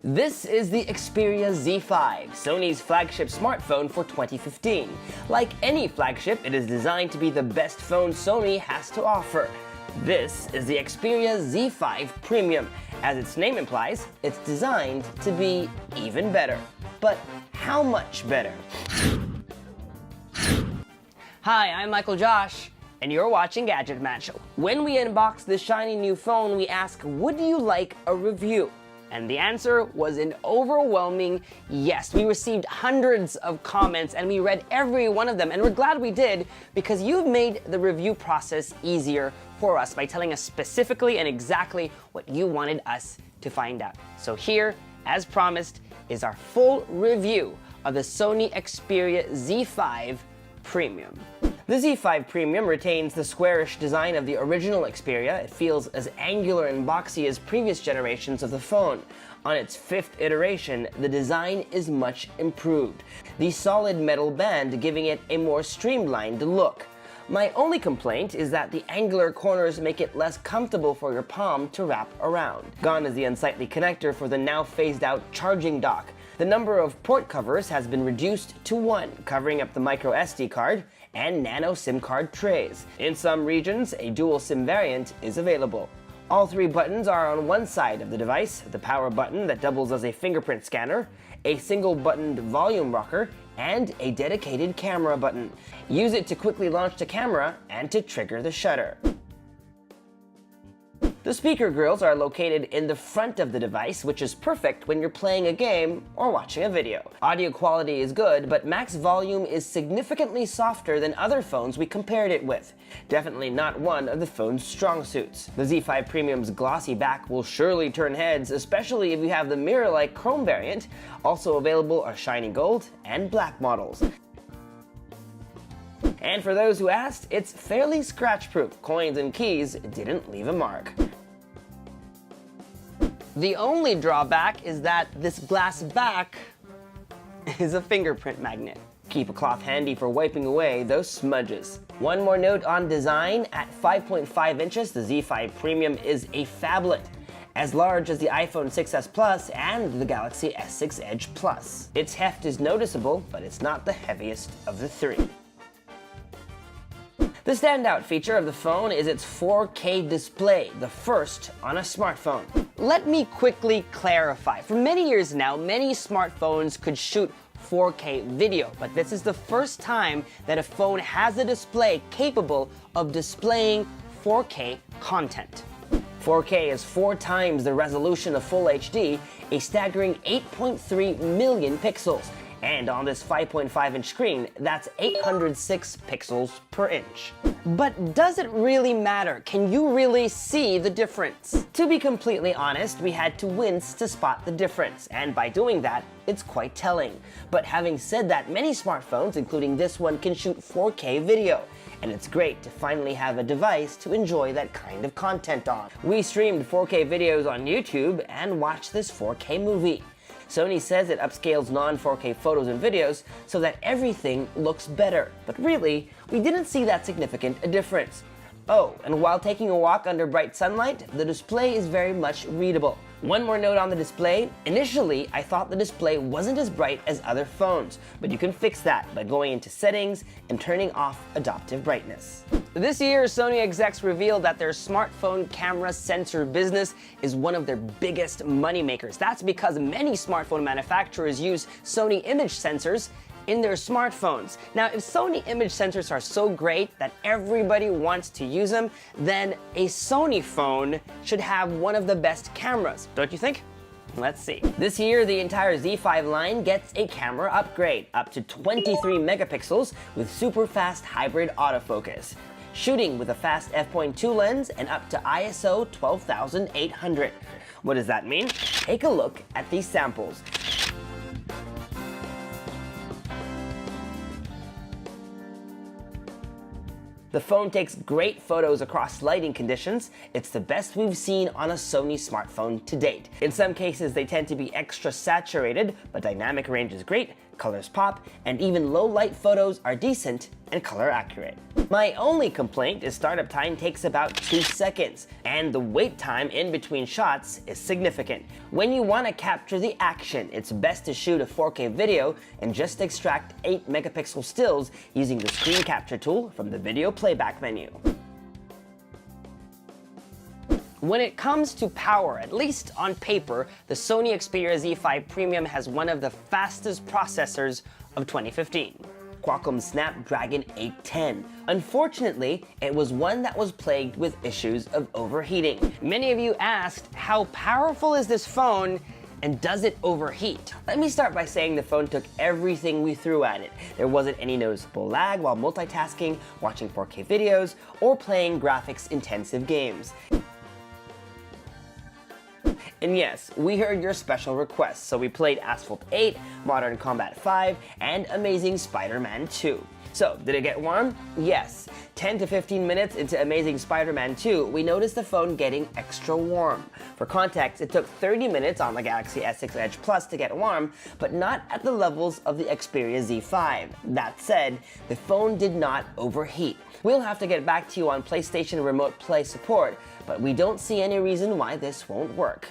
This is the Xperia Z5, Sony's flagship smartphone for 2015. Like any flagship, it is designed to be the best phone Sony has to offer. This is the Xperia Z5 Premium. As its name implies, it's designed to be even better. But how much better? Hi, I'm Michael Josh, and you're watching Gadget Match. When we unbox this shiny new phone, we ask, would you like a review? And the answer was an overwhelming yes. We received hundreds of comments and we read every one of them, and we're glad we did because you've made the review process easier for us by telling us specifically and exactly what you wanted us to find out. So here, as promised, is our full review of the Sony Xperia Z5 Premium. The Z5 Premium retains the squarish design of the original Xperia. It feels as angular and boxy as previous generations of the phone. On its fifth iteration, the design is much improved, the solid metal band giving it a more streamlined look. My only complaint is that the angular corners make it less comfortable for your palm to wrap around. Gone is the unsightly connector for the now phased out charging dock. The number of port covers has been reduced to 1, covering up the micro SD card and nano SIM card trays. In some regions, a dual SIM variant is available. All 3 buttons are on one side of the device: the power button that doubles as a fingerprint scanner, a single-buttoned volume rocker, and a dedicated camera button. Use it to quickly launch the camera and to trigger the shutter. The speaker grills are located in the front of the device, which is perfect when you're playing a game or watching a video. Audio quality is good, but max volume is significantly softer than other phones we compared it with. Definitely not one of the phone's strong suits. The Z5 Premium's glossy back will surely turn heads, especially if you have the mirror-like chrome variant. Also available are shiny gold and black models. And for those who asked, it's fairly scratch-proof. Coins and keys didn't leave a mark. The only drawback is that this glass back is a fingerprint magnet. Keep a cloth handy for wiping away those smudges. One more note on design: at 5.5 inches, the Z5 Premium is a phablet, as large as the iPhone 6s Plus and the Galaxy S6 Edge Plus. Its heft is noticeable, but it's not the heaviest of the 3. The standout feature of the phone is its 4K display, the first on a smartphone. Let me quickly clarify. For many years now, many smartphones could shoot 4K video, but this is the first time that a phone has a display capable of displaying 4K content. 4K is 4 times the resolution of Full HD, a staggering 8.3 million pixels. And on this 5.5-inch screen, that's 806 pixels per inch. But does it really matter? Can you really see the difference? To be completely honest, we had to wince to spot the difference, and by doing that, it's quite telling. But having said that, many smartphones, including this one, can shoot 4K video, and it's great to finally have a device to enjoy that kind of content on. We streamed 4K videos on YouTube and watched this 4K movie. Sony says it upscales non-4K photos and videos so that everything looks better. But really, we didn't see that significant a difference. Oh, and while taking a walk under bright sunlight, the display is very much readable. One more note on the display. Initially, I thought the display wasn't as bright as other phones, but you can fix that by going into settings and turning off adaptive brightness. This year, Sony execs revealed that their smartphone camera sensor business is one of their biggest moneymakers. That's because many smartphone manufacturers use Sony image sensors in their smartphones. Now, if Sony image sensors are so great that everybody wants to use them, then a Sony phone should have one of the best cameras, don't you think? Let's see. This year, the entire Z5 line gets a camera upgrade, up to 23 megapixels with super fast hybrid autofocus, shooting with a fast f.2 lens and up to ISO 12800. What does that mean? Take a look at these samples. The phone takes great photos across lighting conditions. It's the best we've seen on a Sony smartphone to date. In some cases, they tend to be extra saturated, but dynamic range is great. colors pop, and even low light photos are decent and color accurate. My only complaint is startup time takes about 2 seconds, and the wait time in between shots is significant. When you want to capture the action, it's best to shoot a 4K video and just extract 8 megapixel stills using the screen capture tool from the video playback menu. When it comes to power, at least on paper, the Sony Xperia Z5 Premium has one of the fastest processors of 2015. Qualcomm Snapdragon 810. Unfortunately, it was one that was plagued with issues of overheating. Many of you asked, how powerful is this phone and does it overheat? Let me start by saying the phone took everything we threw at it. There wasn't any noticeable lag while multitasking, watching 4K videos, or playing graphics-intensive games. And yes, we heard your special requests, so we played Asphalt 8, Modern Combat 5, and Amazing Spider-Man 2. So, did it get warm? Yes. 10 to 15 minutes into Amazing Spider-Man 2, we noticed the phone getting extra warm. For context, it took 30 minutes on the Galaxy S6 Edge Plus to get warm, but not at the levels of the Xperia Z5. That said, the phone did not overheat. We'll have to get back to you on PlayStation Remote Play support, but we don't see any reason why this won't work.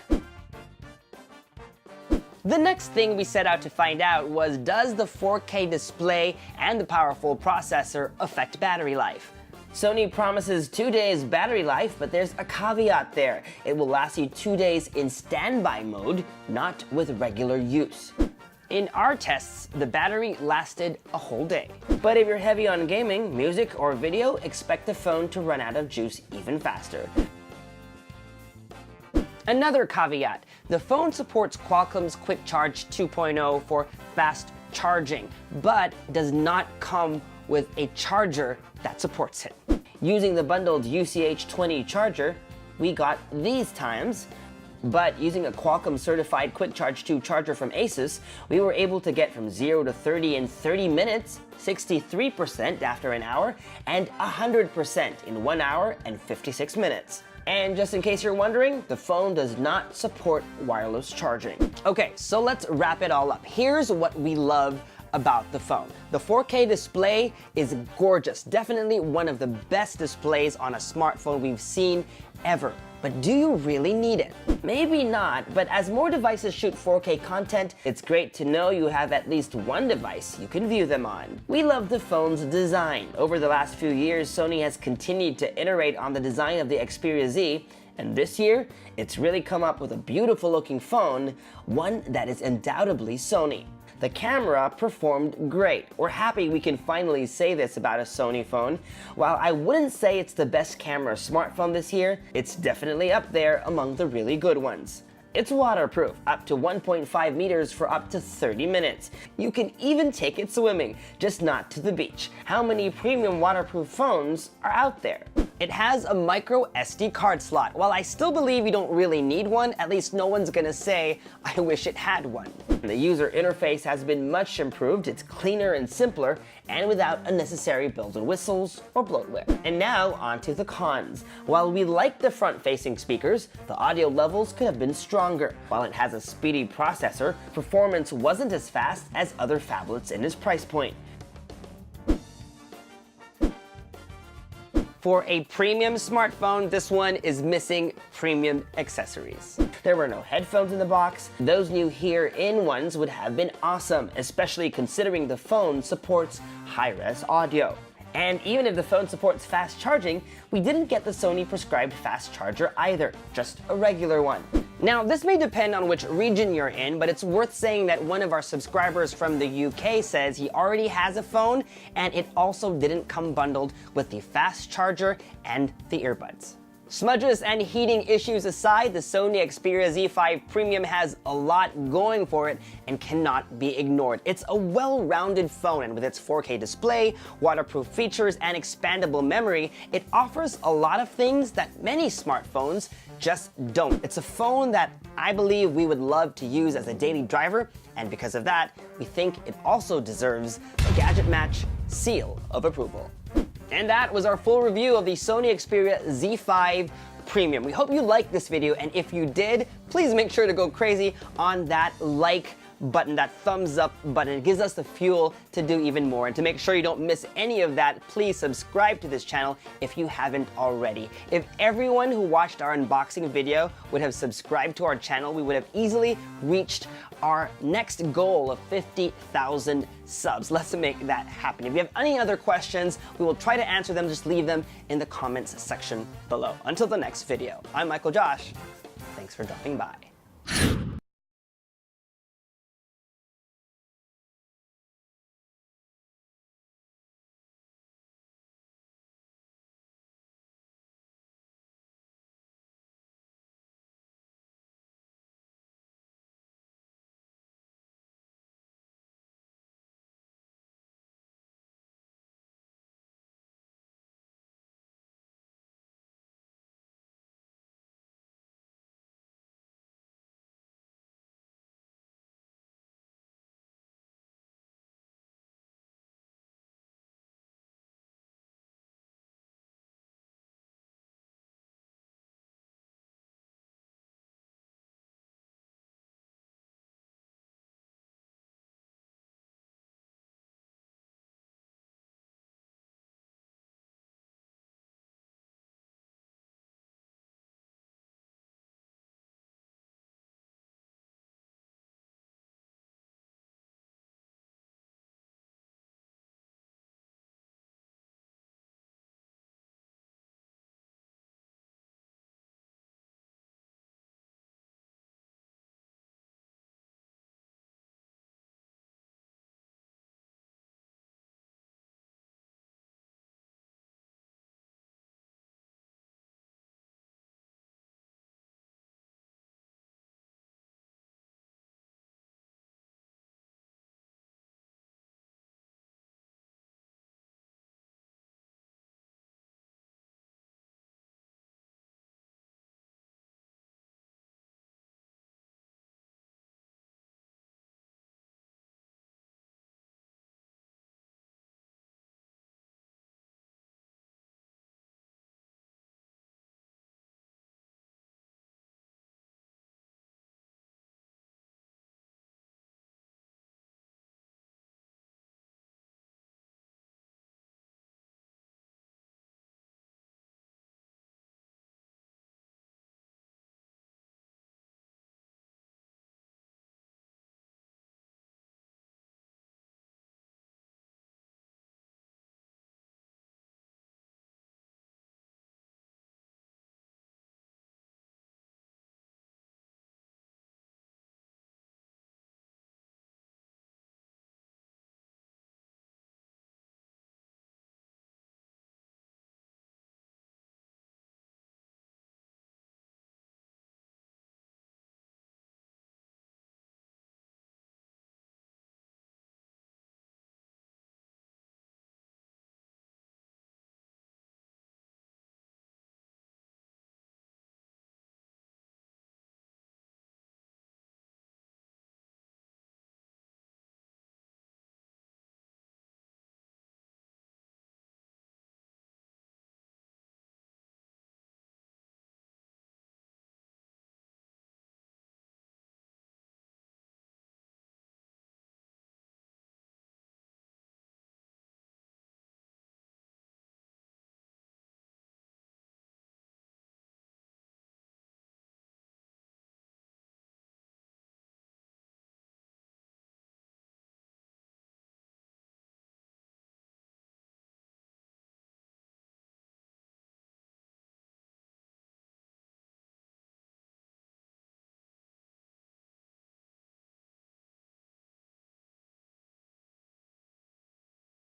The next thing we set out to find out was, does the 4K display and the powerful processor affect battery life? Sony promises 2 days battery life, but there's a caveat there. It will last you 2 days in standby mode, not with regular use. In our tests, the battery lasted a whole day. But if you're heavy on gaming, music, or video, expect the phone to run out of juice even faster. Another caveat, the phone supports Qualcomm's Quick Charge 2.0 for fast charging, but does not come with a charger that supports it. Using the bundled UCH20 charger, we got these times, but using a Qualcomm certified Quick Charge 2 charger from Asus, we were able to get from 0 to 30 in 30 minutes, 63% after an hour, and 100% in 1 hour and 56 minutes. And just in case you're wondering, the phone does not support wireless charging. Okay, so let's wrap it all up. Here's what we love about the phone. The 4K display is gorgeous, definitely one of the best displays on a smartphone we've seen ever. But do you really need it? Maybe not, but as more devices shoot 4K content, it's great to know you have at least one device you can view them on. We love the phone's design. Over the last few years, Sony has continued to iterate on the design of the Xperia Z, and this year, it's really come up with a beautiful looking phone, one that is undoubtedly Sony. The camera performed great. We're happy we can finally say this about a Sony phone. While I wouldn't say it's the best camera smartphone this year, it's definitely up there among the really good ones. It's waterproof, up to 1.5 meters for up to 30 minutes. You can even take it swimming, just not to the beach. How many premium waterproof phones are out there? It has a micro SD card slot. While I still believe you don't really need one, at least no one's gonna say, I wish it had one. The user interface has been much improved. It's cleaner and simpler, and without unnecessary bells and whistles or bloatware. And now, onto the cons. While we like the front-facing speakers, the audio levels could have been stronger. While it has a speedy processor, performance wasn't as fast as other phablets in its price point. For a premium smartphone, this one is missing premium accessories. There were no headphones in the box. Those new here-in ones would have been awesome, especially considering the phone supports high-res audio. And even if the phone supports fast charging, we didn't get the Sony prescribed fast charger either, just a regular one. Now, this may depend on which region you're in, but it's worth saying that one of our subscribers from the UK says he already has a phone, and it also didn't come bundled with the fast charger and the earbuds. Smudges and heating issues aside, the Sony Xperia Z5 Premium has a lot going for it and cannot be ignored. It's a well-rounded phone, and with its 4K display, waterproof features, and expandable memory, it offers a lot of things that many smartphones just don't. It's a phone that I believe we would love to use as a daily driver, and because of that, we think it also deserves the Gadget Match seal of approval. And that was our full review of the Sony Xperia Z5 Premium. We hope you liked this video, and if you did, please make sure to go crazy on that like button, that thumbs up button. It gives us the fuel to do even more. And to make sure you don't miss any of that, please subscribe to this channel if you haven't already. If everyone who watched our unboxing video would have subscribed to our channel, we would have easily reached our next goal of 50,000 subs. Let's make that happen. If you have any other questions, we will try to answer them. Just leave them in the comments section below. Until the next video, I'm Michael Josh. Thanks for dropping by.